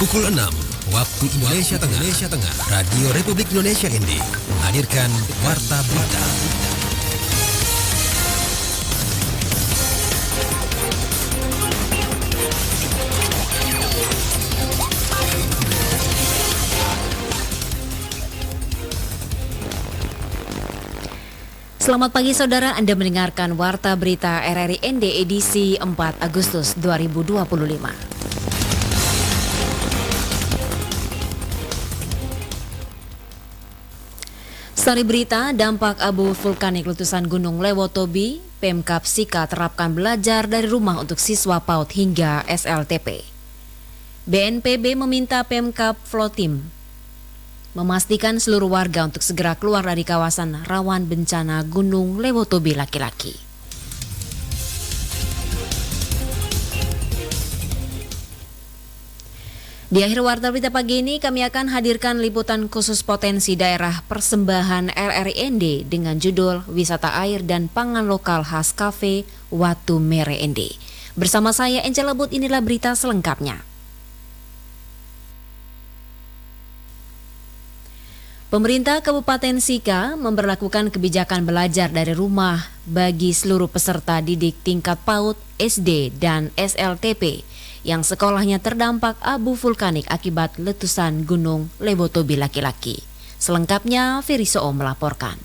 Pukul 6 waktu Indonesia Tengah, Radio Republik Indonesia ND menghadirkan Warta Berita. Selamat pagi saudara, Anda mendengarkan Warta Berita RRI ND edisi 4 Agustus 2025. Sari berita, dampak abu vulkanik letusan Gunung Lewotobi, Pemkab Sika terapkan belajar dari rumah untuk siswa PAUD hingga SLTP. BNPB meminta Pemkab Flotim memastikan seluruh warga untuk segera keluar dari kawasan rawan bencana Gunung Lewotobi laki-laki. Di akhir Warta Berita pagi ini kami akan hadirkan liputan khusus potensi daerah persembahan RRI ND dengan judul Wisata Air dan Pangan Lokal Khas Cafe Watu Mere ND. Bersama saya Angela But, inilah berita selengkapnya. Pemerintah Kabupaten Sika memberlakukan kebijakan belajar dari rumah bagi seluruh peserta didik tingkat PAUD, SD, dan SLTP yang sekolahnya terdampak abu vulkanik akibat letusan Gunung Lewotobi laki-laki. Selengkapnya, Ferry Soo melaporkan.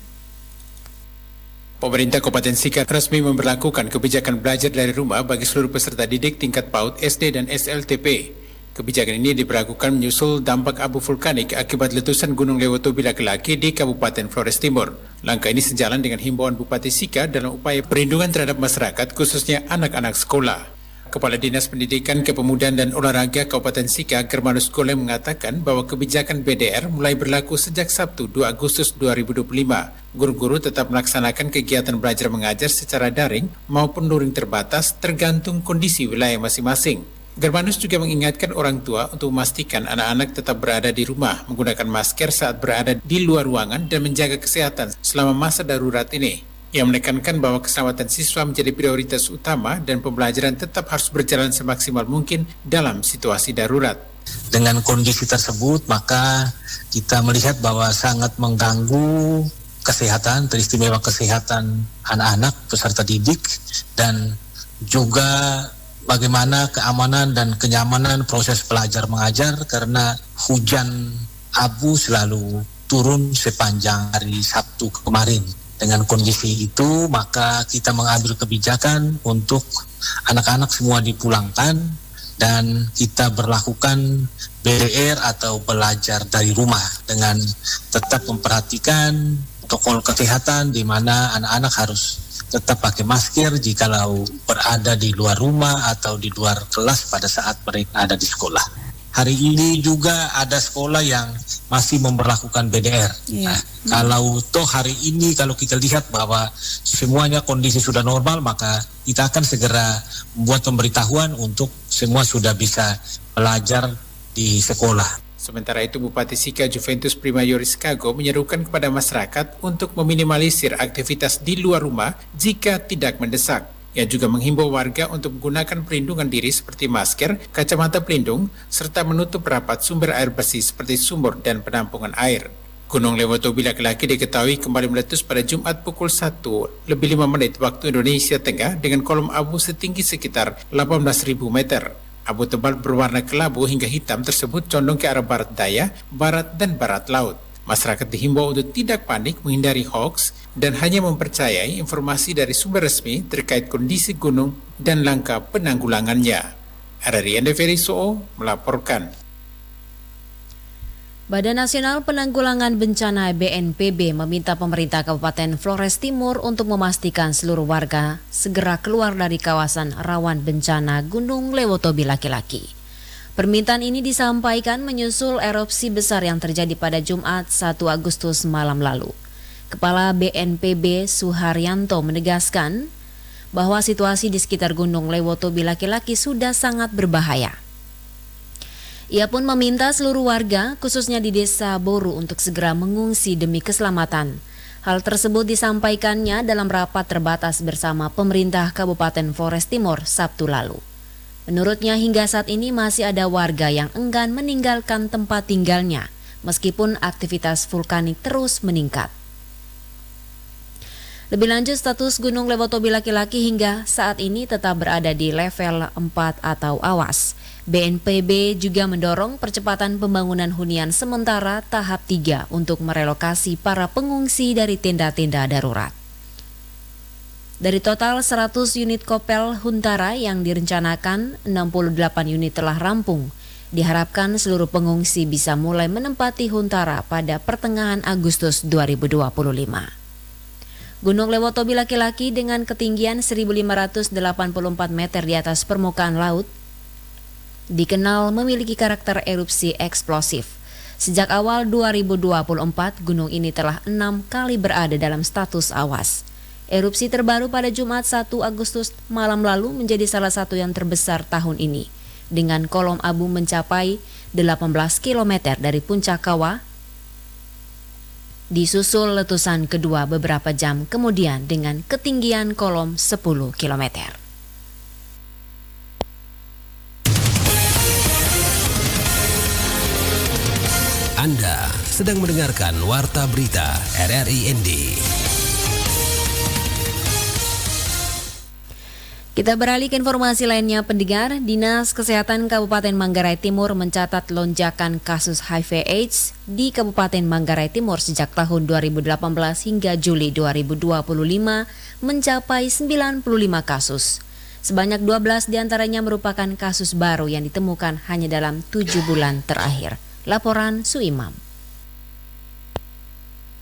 Pemerintah Kabupaten Sika resmi memberlakukan kebijakan belajar dari rumah bagi seluruh peserta didik tingkat PAUD, SD, dan SLTP. Kebijakan ini diberlakukan menyusul dampak abu vulkanik akibat letusan Gunung Lewotobi laki-laki di Kabupaten Flores Timur. Langkah ini sejalan dengan himbauan Bupati Sika dalam upaya perlindungan terhadap masyarakat, khususnya anak-anak sekolah. Kepala Dinas Pendidikan, Kepemudaan dan Olahraga Kabupaten Sika, Germanus Golem, mengatakan bahwa kebijakan BDR mulai berlaku sejak Sabtu 2 Agustus 2025. Guru-guru tetap melaksanakan kegiatan belajar mengajar secara daring maupun luring terbatas tergantung kondisi wilayah masing-masing. Germanus juga mengingatkan orang tua untuk memastikan anak-anak tetap berada di rumah, menggunakan masker saat berada di luar ruangan dan menjaga kesehatan selama masa darurat ini. Ia menekankan bahwa keselamatan siswa menjadi prioritas utama dan pembelajaran tetap harus berjalan semaksimal mungkin dalam situasi darurat. Dengan kondisi tersebut, maka kita melihat bahwa sangat mengganggu kesehatan, teristimewa kesehatan anak-anak peserta didik, dan juga bagaimana keamanan dan kenyamanan proses belajar mengajar karena hujan abu selalu turun sepanjang hari Sabtu kemarin. Dengan kondisi itu, maka kita mengambil kebijakan untuk anak-anak semua dipulangkan dan kita berlakukan BDR atau belajar dari rumah dengan tetap memperhatikan protokol kesehatan di mana anak-anak harus tetap pakai masker jikalau berada di luar rumah atau di luar kelas pada saat mereka ada di sekolah. Hari ini juga ada sekolah yang masih memberlakukan BDR. Nah, kalau toh hari ini kalau kita lihat bahwa semuanya kondisi sudah normal, maka kita akan segera membuat pemberitahuan untuk semua sudah bisa belajar di sekolah. Sementara itu, Bupati Sika Juventus Primayoris Kago menyerukan kepada masyarakat untuk meminimalisir aktivitas di luar rumah jika tidak mendesak. Ia juga menghimbau warga untuk menggunakan perlindungan diri seperti masker, kacamata pelindung, serta menutup rapat sumber air bersih seperti sumur dan penampungan air. Gunung Lewotobi laki-laki diketahui kembali meletus pada Jumat pukul 1:05 waktu Indonesia Tengah dengan kolom abu setinggi sekitar 18.000 meter. Abu tebal berwarna kelabu hingga hitam tersebut condong ke arah barat daya, barat, dan barat laut. Masyarakat dihimbau untuk tidak panik, menghindari hoaks, dan hanya mempercayai informasi dari sumber resmi terkait kondisi gunung dan langkah penanggulangannya. RRI ND Ferry Soo melaporkan. Badan Nasional Penanggulangan Bencana BNPB meminta pemerintah Kabupaten Flores Timur untuk memastikan seluruh warga segera keluar dari kawasan rawan bencana Gunung Lewotobi laki-laki. Permintaan ini disampaikan menyusul erupsi besar yang terjadi pada Jumat 1 Agustus malam lalu. Kepala BNPB Suharyanto menegaskan bahwa situasi di sekitar Gunung Lewotobi laki-laki sudah sangat berbahaya. Ia pun meminta seluruh warga, khususnya di Desa Boru, untuk segera mengungsi demi keselamatan. Hal tersebut disampaikannya dalam rapat terbatas bersama pemerintah Kabupaten Flores Timur Sabtu lalu. Menurutnya hingga saat ini masih ada warga yang enggan meninggalkan tempat tinggalnya meskipun aktivitas vulkanik terus meningkat. Lebih lanjut, status Gunung Lewotobi laki-laki hingga saat ini tetap berada di level 4 atau awas. BNPB juga mendorong percepatan pembangunan hunian sementara tahap 3 untuk merelokasi para pengungsi dari tenda-tenda darurat. Dari total 100 unit Kopel Huntara yang direncanakan, 68 unit telah rampung. Diharapkan seluruh pengungsi bisa mulai menempati Huntara pada pertengahan Agustus 2025. Gunung Lewotobi laki-laki dengan ketinggian 1.584 meter di atas permukaan laut dikenal memiliki karakter erupsi eksplosif. Sejak awal 2024, gunung ini telah 6 kali berada dalam status awas. Erupsi terbaru pada Jumat 1 Agustus malam lalu menjadi salah satu yang terbesar tahun ini, dengan kolom abu mencapai 18 km dari puncak kawah, disusul letusan kedua beberapa jam kemudian dengan ketinggian kolom 10 km. Anda sedang mendengarkan Warta Berita RRI ND. Kita beralih ke informasi lainnya, pendengar. Dinas Kesehatan Kabupaten Manggarai Timur mencatat lonjakan kasus HIV/AIDS di Kabupaten Manggarai Timur sejak tahun 2018 hingga Juli 2025 mencapai 95 kasus. Sebanyak 12 diantaranya merupakan kasus baru yang ditemukan hanya dalam 7 bulan terakhir. Laporan Suimam.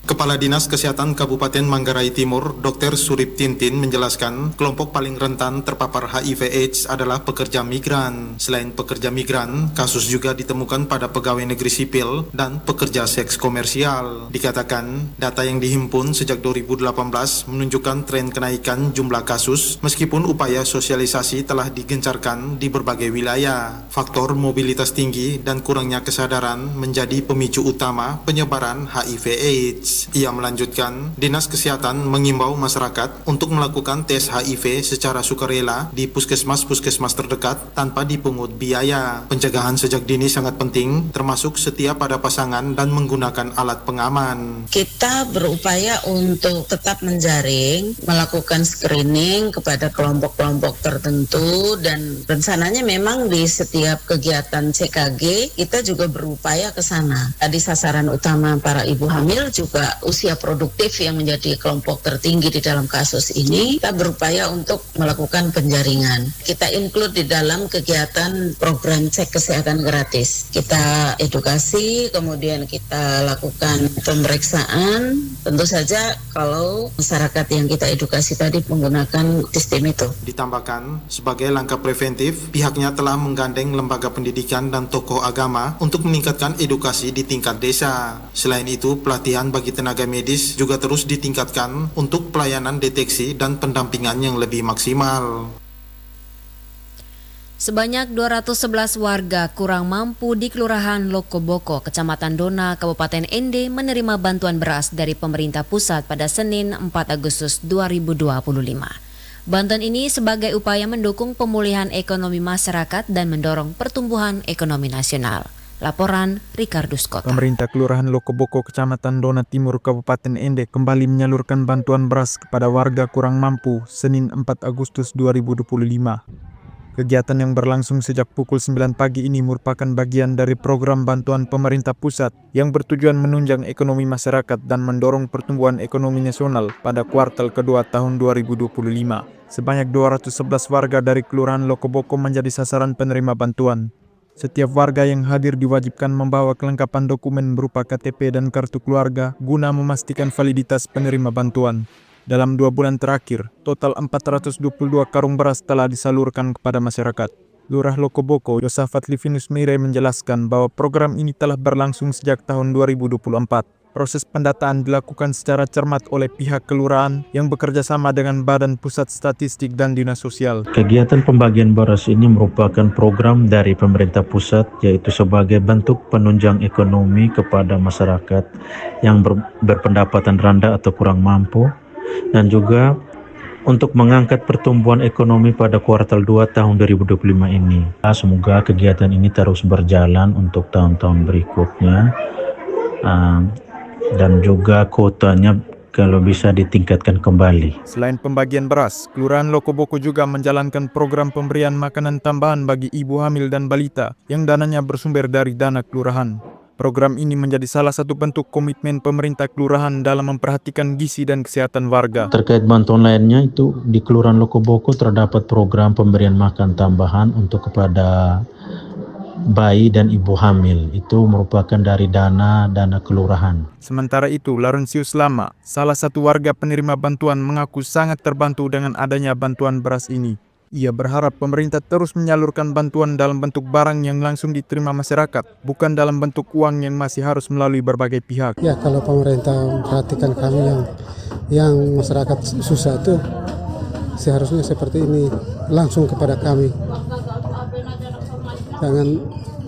Kepala Dinas Kesehatan Kabupaten Manggarai Timur, Dr. Surip Tintin menjelaskan kelompok paling rentan terpapar HIV/AIDS adalah pekerja migran. Selain pekerja migran, kasus juga ditemukan pada pegawai negeri sipil dan pekerja seks komersial. Dikatakan, data yang dihimpun sejak 2018 menunjukkan tren kenaikan jumlah kasus meskipun upaya sosialisasi telah digencarkan di berbagai wilayah. Faktor mobilitas tinggi dan kurangnya kesadaran menjadi pemicu utama penyebaran HIV/AIDS. Ia melanjutkan, Dinas Kesehatan mengimbau masyarakat untuk melakukan tes HIV secara sukarela di puskesmas-puskesmas terdekat tanpa dipungut biaya. Pencegahan sejak dini sangat penting, termasuk setia pada pasangan dan menggunakan alat pengaman. Kita berupaya untuk tetap menjaring, melakukan screening kepada kelompok-kelompok tertentu, dan rencananya memang di setiap kegiatan CKG kita juga berupaya ke sana. Tadi sasaran utama para ibu hamil juga usia produktif yang menjadi kelompok tertinggi di dalam kasus ini. Kita berupaya untuk melakukan penjaringan. Kita include di dalam kegiatan program cek kesehatan gratis. Kita edukasi, kemudian kita lakukan pemeriksaan. Tentu saja kalau masyarakat yang kita edukasi tadi menggunakan sistem itu. Ditambahkan, sebagai langkah preventif, pihaknya telah menggandeng lembaga pendidikan dan tokoh agama untuk meningkatkan edukasi di tingkat desa. Selain itu, pelatihan bagi tenaga medis juga terus ditingkatkan untuk pelayanan deteksi dan pendampingan yang lebih maksimal. Sebanyak 211 warga kurang mampu di Kelurahan Lokoboko, Kecamatan Dona, Kabupaten ND menerima bantuan beras dari pemerintah pusat pada Senin 4 Agustus 2025. Bantuan ini sebagai upaya mendukung pemulihan ekonomi masyarakat dan mendorong pertumbuhan ekonomi nasional. Laporan Ricardus Kota. Pemerintah Kelurahan Lokoboko, Kecamatan Dona Timur, Kabupaten Ende kembali menyalurkan bantuan beras kepada warga kurang mampu Senin 4 Agustus 2025. Kegiatan yang berlangsung sejak pukul 9 pagi ini merupakan bagian dari program bantuan pemerintah pusat yang bertujuan menunjang ekonomi masyarakat dan mendorong pertumbuhan ekonomi nasional pada kuartal kedua tahun 2025. Sebanyak 211 warga dari Kelurahan Lokoboko menjadi sasaran penerima bantuan. Setiap warga yang hadir diwajibkan membawa kelengkapan dokumen berupa KTP dan kartu keluarga guna memastikan validitas penerima bantuan. Dalam 2 bulan terakhir, total 422 karung beras telah disalurkan kepada masyarakat. Lurah Lokoboko, Yosafat Livinus Meire menjelaskan bahwa program ini telah berlangsung sejak tahun 2024. Proses pendataan dilakukan secara cermat oleh pihak kelurahan yang bekerja sama dengan Badan Pusat Statistik dan Dinas Sosial. Kegiatan pembagian beras ini merupakan program dari pemerintah pusat, yaitu sebagai bentuk penunjang ekonomi kepada masyarakat yang berpendapatan rendah atau kurang mampu, dan juga untuk mengangkat pertumbuhan ekonomi pada kuartal 2 tahun 2025 ini. Semoga kegiatan ini terus berjalan untuk tahun-tahun berikutnya, dan juga kuotanya kalau bisa ditingkatkan kembali. Selain pembagian beras, Kelurahan Lokoboko juga menjalankan program pemberian makanan tambahan bagi ibu hamil dan balita yang dananya bersumber dari dana kelurahan. Program ini menjadi salah satu bentuk komitmen pemerintah kelurahan dalam memperhatikan gizi dan kesehatan warga. Terkait bantuan lainnya, itu di Kelurahan Lokoboko terdapat program pemberian makan tambahan untuk kepada bayi dan ibu hamil. Itu merupakan dari dana kelurahan. Sementara itu, Laurentius Lama, salah satu warga penerima bantuan, mengaku sangat terbantu dengan adanya bantuan beras ini. Ia berharap pemerintah terus menyalurkan bantuan dalam bentuk barang yang langsung diterima masyarakat, bukan dalam bentuk uang yang masih harus melalui berbagai pihak. Ya, kalau pemerintah memperhatikan kami yang masyarakat susah itu, seharusnya seperti ini langsung kepada kami. Jangan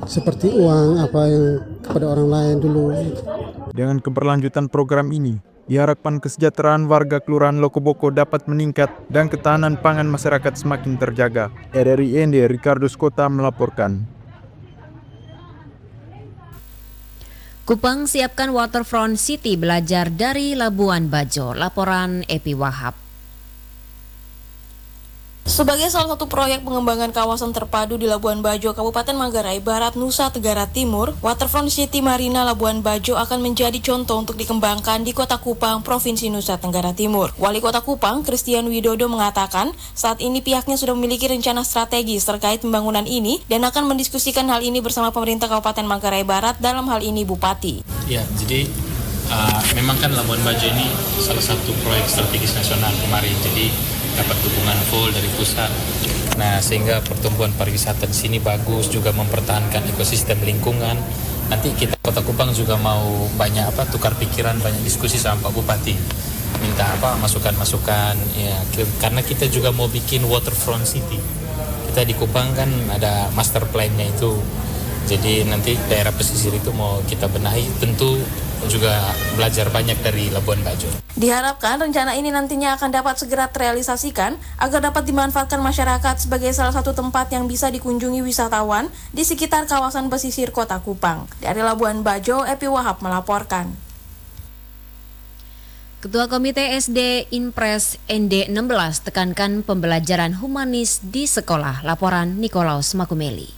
seperti uang apa yang kepada orang lain dulu. Dengan keberlanjutan program ini, diharapkan kesejahteraan warga Kelurahan Lokoboko dapat meningkat dan ketahanan pangan masyarakat semakin terjaga. RRI ND Ricardo Skota melaporkan. Kupang siapkan waterfront city belajar dari Labuan Bajo. Laporan Epi Wahab. Sebagai salah satu proyek pengembangan kawasan terpadu di Labuan Bajo, Kabupaten Manggarai Barat, Nusa Tenggara Timur, Waterfront City Marina Labuan Bajo akan menjadi contoh untuk dikembangkan di Kota Kupang, Provinsi Nusa Tenggara Timur. Wali Kota Kupang, Christian Widodo, mengatakan saat ini pihaknya sudah memiliki rencana strategis terkait pembangunan ini dan akan mendiskusikan hal ini bersama pemerintah Kabupaten Manggarai Barat, dalam hal ini Bupati. Ya, jadi memang kan Labuan Bajo ini salah satu proyek strategis nasional kemarin, jadi dapat dukungan full dari pusat. Nah, sehingga pertumbuhan pariwisata di sini bagus, juga mempertahankan ekosistem lingkungan. Nanti kita Kota Kupang juga mau banyak tukar pikiran, banyak diskusi sama Pak Bupati. Minta masukan-masukan ya, karena kita juga mau bikin waterfront city. Kita di Kupang kan ada master plan-nya itu. Jadi nanti daerah pesisir itu mau kita benahi, tentu juga belajar banyak dari Labuan Bajo. Diharapkan rencana ini nantinya akan dapat segera terrealisasikan agar dapat dimanfaatkan masyarakat sebagai salah satu tempat yang bisa dikunjungi wisatawan di sekitar kawasan pesisir Kota Kupang. Dari Labuan Bajo, Epi Wahab melaporkan. Ketua Komite SD Impres ND16 tekankan pembelajaran humanis di sekolah. Laporan Nikolaus Makumeli.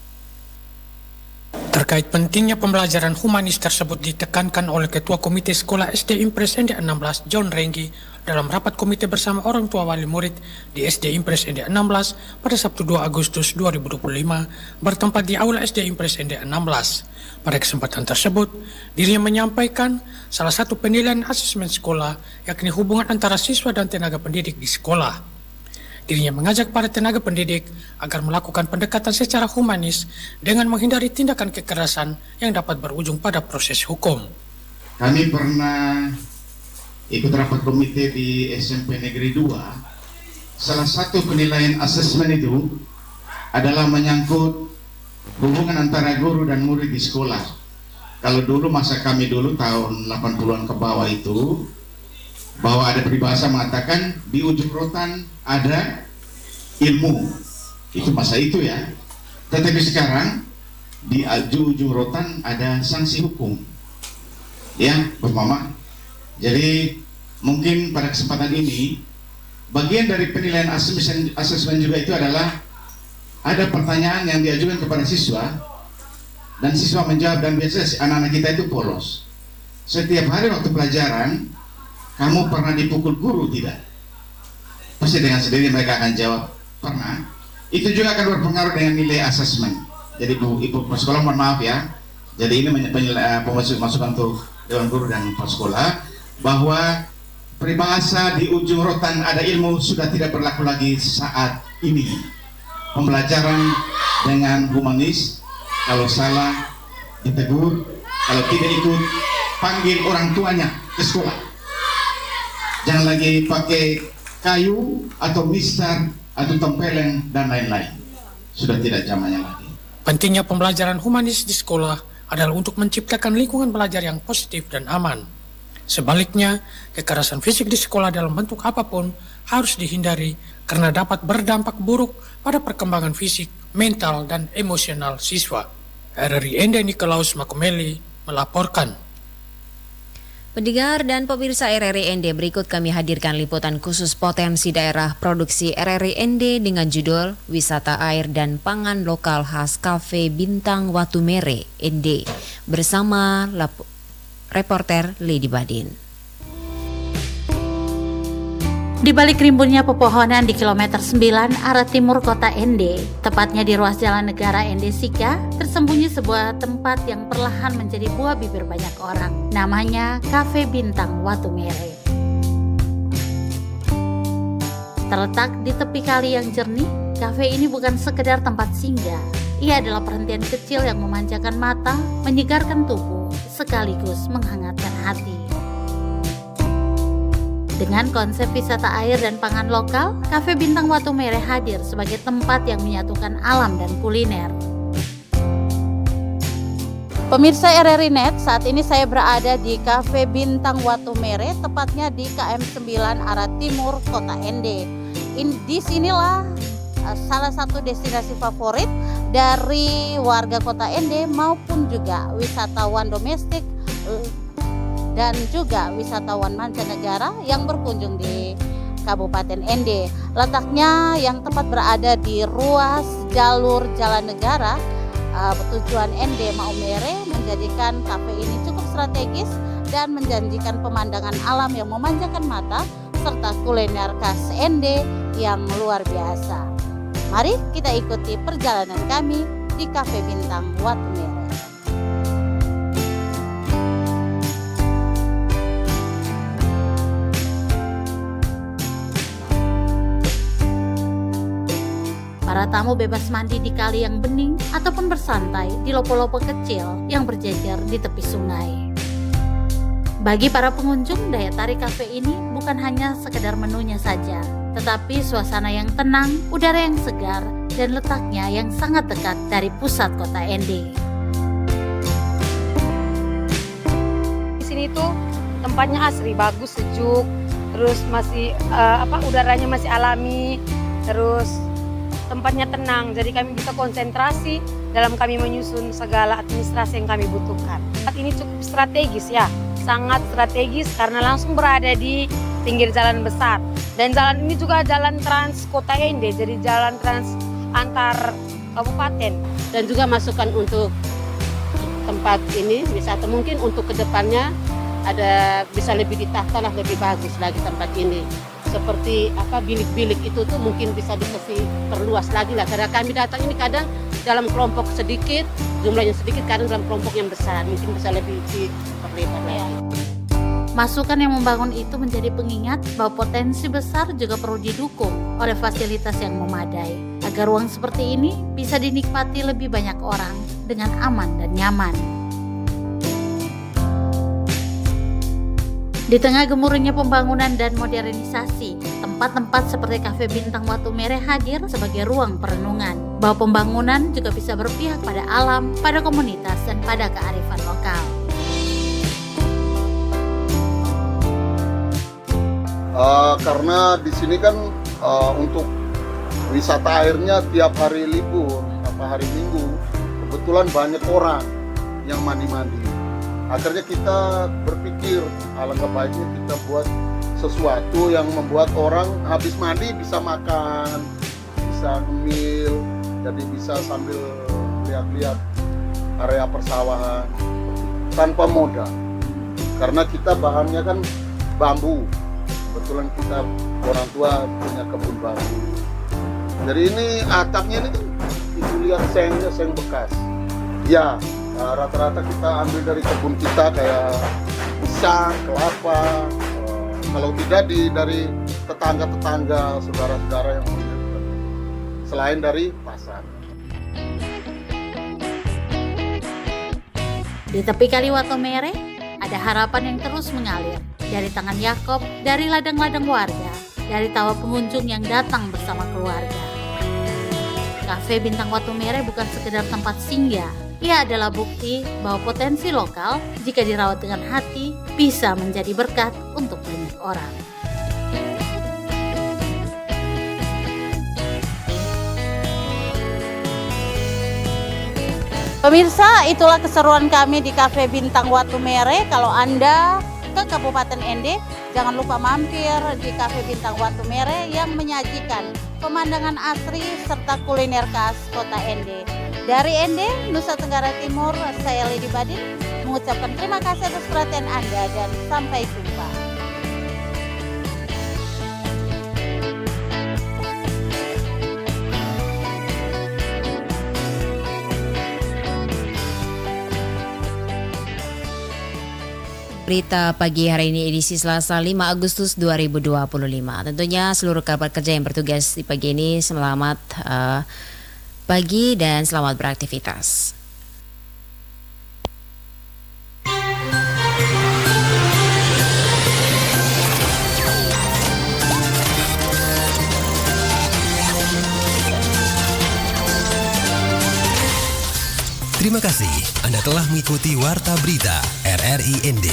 Terkait pentingnya pembelajaran humanis tersebut ditekankan oleh Ketua Komite Sekolah SD Impres ND16 John Renggi dalam rapat komite bersama orang tua wali murid di SD Impres ND16 pada Sabtu 2 Agustus 2025 bertempat di Aula SD Impres ND16. Pada kesempatan tersebut, dirinya menyampaikan salah satu penilaian asesmen sekolah yakni hubungan antara siswa dan tenaga pendidik di sekolah. Dirinya mengajak para tenaga pendidik agar melakukan pendekatan secara humanis dengan menghindari tindakan kekerasan yang dapat berujung pada proses hukum. Kami pernah ikut rapat komite di SMP Negeri 2. Salah satu penilaian asesmen itu adalah menyangkut hubungan antara guru dan murid di sekolah. Kalau dulu masa kami dulu tahun 80-an ke bawah itu, bahwa ada peribahasa mengatakan di ujung rotan ada ilmu, itu masa itu ya. Tetapi sekarang di ujung rotan ada sanksi hukum, ya, Bos Mama. Jadi mungkin pada kesempatan ini bagian dari penilaian asesmen juga itu adalah ada pertanyaan yang diajukan kepada siswa dan siswa menjawab, dan biasanya anak-anak kita itu polos. Setiap hari waktu pelajaran, kamu pernah dipukul guru tidak? Pasti dengan sendiri mereka akan jawab, pernah. Itu juga akan berpengaruh dengan nilai asesmen. Jadi Ibu Sekolah, mohon maaf ya. Jadi ini masukan untuk Dewan Guru dan Pak Sekolah, bahwa peribahasa di ujung rotan ada ilmu sudah tidak berlaku lagi saat ini. Pembelajaran dengan humanis, kalau salah ditegur, kalau tidak ikut panggil orang tuanya ke sekolah. Jangan lagi pakai kayu atau mistar atau tempeleng dan lain-lain. Sudah tidak zamannya lagi. Pentingnya pembelajaran humanis di sekolah adalah untuk menciptakan lingkungan belajar yang positif dan aman. Sebaliknya, kekerasan fisik di sekolah dalam bentuk apapun harus dihindari karena dapat berdampak buruk pada perkembangan fisik, mental, dan emosional siswa. RRI Ende Nikolaus Makumeli melaporkan. Pendengar dan pemirsa RRI ND, berikut kami hadirkan liputan khusus potensi daerah produksi RRI ND dengan judul Wisata Air dan Pangan Lokal Khas Cafe Bintang Watu Mere ND bersama reporter Lady Badin. Di balik rimbunnya pepohonan di kilometer 9 arah timur kota Ende, tepatnya di ruas Jalan Negara Ende Sika, tersembunyi sebuah tempat yang perlahan menjadi buah bibir banyak orang. Namanya Cafe Bintang Watu Mere. Terletak di tepi kali yang jernih, kafe ini bukan sekedar tempat singgah. Ia adalah perhentian kecil yang memanjakan mata, menyegarkan tubuh, sekaligus menghangatkan hati. Dengan konsep wisata air dan pangan lokal, Cafe Bintang Watu Mere hadir sebagai tempat yang menyatukan alam dan kuliner. Pemirsa RRI Net, saat ini saya berada di Cafe Bintang Watu Mere, tepatnya di KM 9 arah timur kota Ende. Di sinilah salah satu destinasi favorit dari warga kota Ende maupun juga wisatawan domestik dan juga wisatawan mancanegara yang berkunjung di Kabupaten Ende. Letaknya yang tepat berada di ruas jalur Jalan Negara tujuan Ende Maumere menjadikan kafe ini cukup strategis dan menjanjikan pemandangan alam yang memanjakan mata serta kuliner khas Ende yang luar biasa. Mari kita ikuti perjalanan kami di Cafe Bintang Watu Mere. Para tamu bebas mandi di kali yang bening ataupun bersantai di lopo-lopo kecil yang berjejer di tepi sungai. Bagi para pengunjung, daya tarik kafe ini bukan hanya sekedar menunya saja, tetapi suasana yang tenang, udara yang segar, dan letaknya yang sangat dekat dari pusat kota Ende. Di sini tuh tempatnya asri, bagus, sejuk, terus masih udaranya masih alami, terus tempatnya tenang, jadi kami bisa konsentrasi dalam kami menyusun segala administrasi yang kami butuhkan. Tempat ini cukup strategis ya, sangat strategis karena langsung berada di pinggir jalan besar. Dan jalan ini juga jalan trans kota Ende, jadi jalan trans antar kabupaten. Dan juga masukan untuk tempat ini wisata mungkin untuk kedepannya ada bisa lebih ditata lah, lebih bagus lagi tempat ini. Seperti bilik-bilik itu tuh mungkin bisa dikasih perluas lagi lah, karena kami datang ini kadang dalam kelompok sedikit, jumlahnya sedikit, kadang dalam kelompok yang besar, mungkin bisa lebih diperlebar lagi. Masukan yang membangun itu menjadi pengingat bahwa potensi besar juga perlu didukung oleh fasilitas yang memadai, agar ruang seperti ini bisa dinikmati lebih banyak orang dengan aman dan nyaman. Di tengah gemuruhnya pembangunan dan modernisasi, tempat-tempat seperti Cafe Bintang Watu Mere hadir sebagai ruang perenungan, bahwa pembangunan juga bisa berpihak pada alam, pada komunitas, dan pada kearifan lokal. Karena di sini kan untuk wisata airnya tiap hari libur, hari Minggu, kebetulan banyak orang yang mandi-mandi. Akhirnya kita berpikir alangkah baiknya kita buat sesuatu yang membuat orang habis mandi bisa makan, bisa ngemil, jadi bisa sambil lihat-lihat area persawahan tanpa modal. Karena kita bahannya kan bambu, kebetulan kita orang tua punya kebun bambu. Jadi ini atapnya ini kan itu lihat seng bekas. Ya, rata-rata kita ambil dari kebun kita kayak pisang, kelapa, kalau tidak dari tetangga-tetangga, saudara-saudara yang selain dari pasar. Di tepi Kali Watu Mere ada harapan yang terus mengalir dari tangan Yakob, dari ladang-ladang warga, dari tawa pengunjung yang datang bersama keluarga. Cafe Bintang Watu Mere bukan sekedar tempat singgah. Ia adalah bukti bahwa potensi lokal jika dirawat dengan hati bisa menjadi berkat untuk banyak orang. Pemirsa, itulah keseruan kami di Cafe Bintang Watu Mere. Kalau Anda ke Kabupaten Ende, jangan lupa mampir di Cafe Bintang Watu Mere yang menyajikan pemandangan asri serta kuliner khas kota Ende. Dari Ende, Nusa Tenggara Timur, saya Lady Badin mengucapkan terima kasih atas perhatian Anda dan sampai jumpa. Berita pagi hari ini edisi Selasa 5 Agustus 2025. Tentunya seluruh kerabat kerja yang bertugas di pagi ini selamat pagi dan selamat beraktivitas. Terima kasih Anda telah mengikuti Warta Berita RRI ND.